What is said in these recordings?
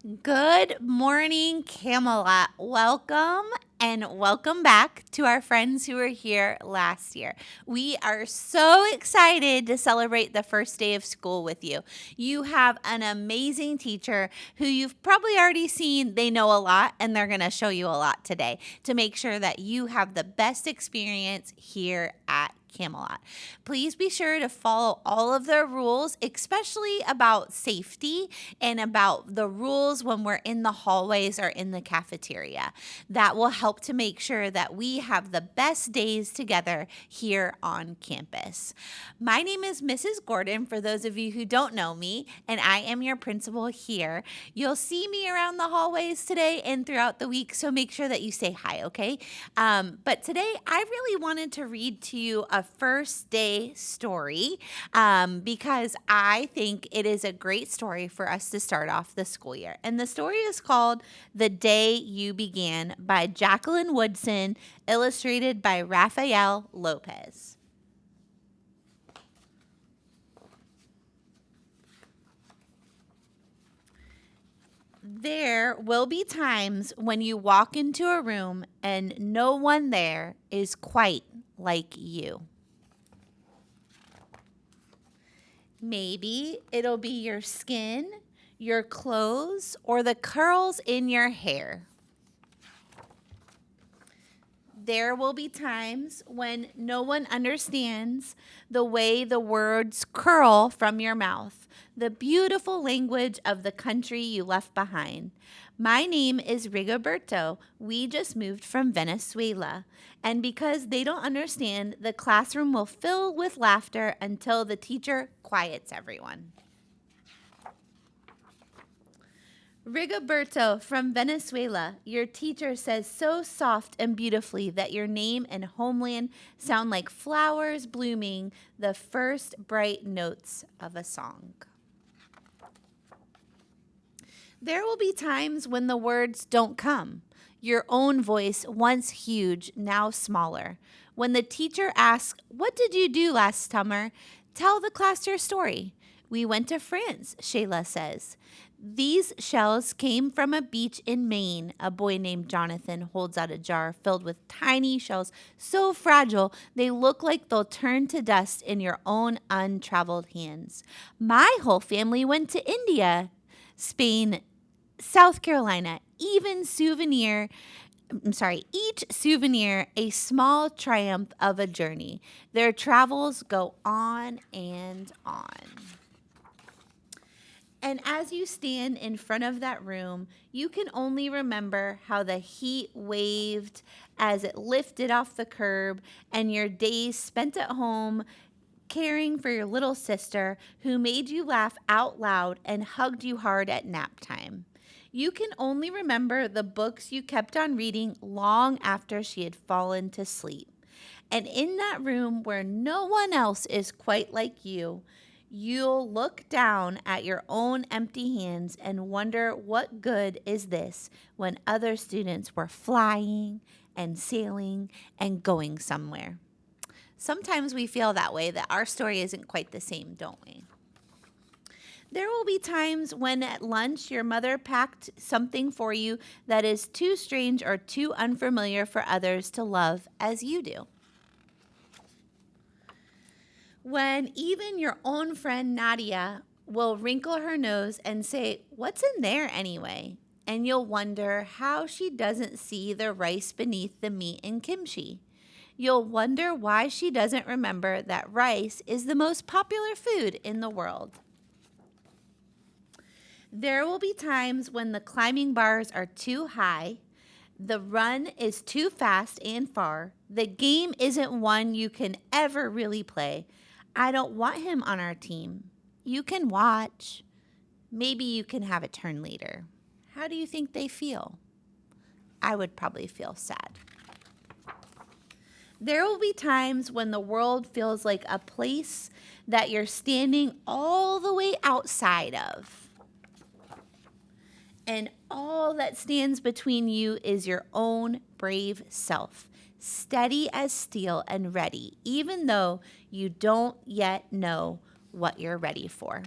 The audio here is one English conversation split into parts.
Good morning, Camelot. Welcome and welcome back to our friends who were here last year. We are so excited to celebrate the first day of school with you. You have an amazing teacher who you've probably already seen. They know a lot and they're going to show you a lot today to make sure that you have the best experience here at Camelot. Please be sure to follow all of their rules, especially about safety and about the rules when we're in the hallways or in the cafeteria. That will help to make sure that we have the best days together here on campus. My name is Mrs. Gordon, for those of you who don't know me, and I am your principal here. You'll see me around the hallways today and throughout the week, so make sure that you say hi, okay? But today, I really wanted to read to you a first day story because I think it is a great story for us to start off the school year. And the story is called The Day You Began by Jacqueline Woodson, illustrated by Rafael Lopez. There will be times when you walk into a room and no one there is quite like you. Maybe it'll be your skin, your clothes, or the curls in your hair. There will be times when no one understands the way the words curl from your mouth, the beautiful language of the country you left behind. My name is Rigoberto. We just moved from Venezuela. And because they don't understand, the classroom will fill with laughter until the teacher quiets everyone. Rigoberto from Venezuela, your teacher says so soft and beautifully that your name and homeland sound like flowers blooming, the first bright notes of a song. There will be times when the words don't come. Your own voice, once huge, now smaller. When the teacher asks, "What did you do last summer?" Tell the class your story. "We went to France," Shayla says. "These shells came from a beach in Maine." A boy named Jonathan holds out a jar filled with tiny shells so fragile they look like they'll turn to dust in your own untraveled hands. "My whole family went to India, Spain, South Carolina, each souvenir a small triumph of a journey. Their travels go on and on." And as you stand in front of that room, you can only remember how the heat waved as it lifted off the curb and your days spent at home caring for your little sister who made you laugh out loud and hugged you hard at nap time. You can only remember the books you kept on reading long after she had fallen to sleep. And in that room where no one else is quite like you, you'll look down at your own empty hands and wonder what good is this when other students were flying and sailing and going somewhere. Sometimes we feel that way, that our story isn't quite the same, don't we? There will be times when at lunch your mother packed something for you that is too strange or too unfamiliar for others to love as you do. When even your own friend Nadia will wrinkle her nose and say, "What's in there anyway?" And you'll wonder how she doesn't see the rice beneath the meat in kimchi. You'll wonder why she doesn't remember that rice is the most popular food in the world. There will be times when the climbing bars are too high, the run is too fast and far, the game isn't one you can ever really play. "I don't want him on our team." You can watch. Maybe you can have a turn later. How do you think they feel? I would probably feel sad. There will be times when the world feels like a place that you're standing all the way outside of. And all that stands between you is your own brave self, steady as steel and ready, even though you don't yet know what you're ready for.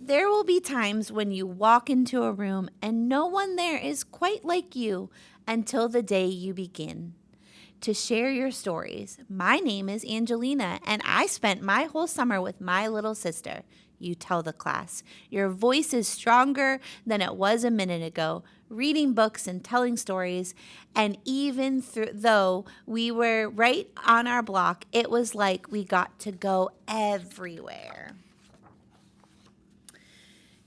There will be times when you walk into a room and no one there is quite like you until the day you begin to share your stories. My name is Angelina, and I spent my whole summer with my little sister. You tell the class. Your voice is stronger than it was a minute ago, reading books and telling stories. And even though we were right on our block, it was like we got to go everywhere.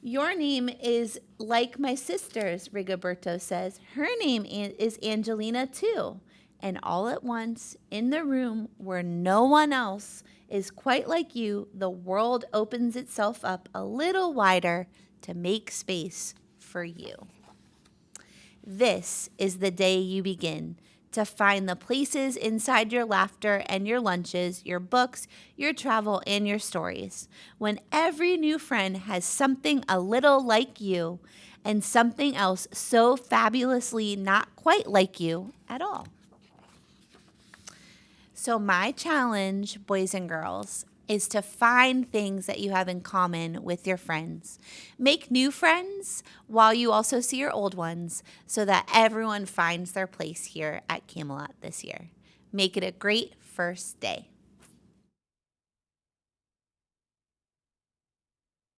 Your name is like my sister's, Rigoberto says. Her name is Angelina, too. And all at once, in the room where no one else is quite like you, the world opens itself up a little wider to make space for you. This is the day you begin to find the places inside your laughter and your lunches, your books, your travel, and your stories. When every new friend has something a little like you and something else so fabulously not quite like you at all. So my challenge, boys and girls, is to find things that you have in common with your friends. Make new friends while you also see your old ones so that everyone finds their place here at Camelot this year. Make it a great first day.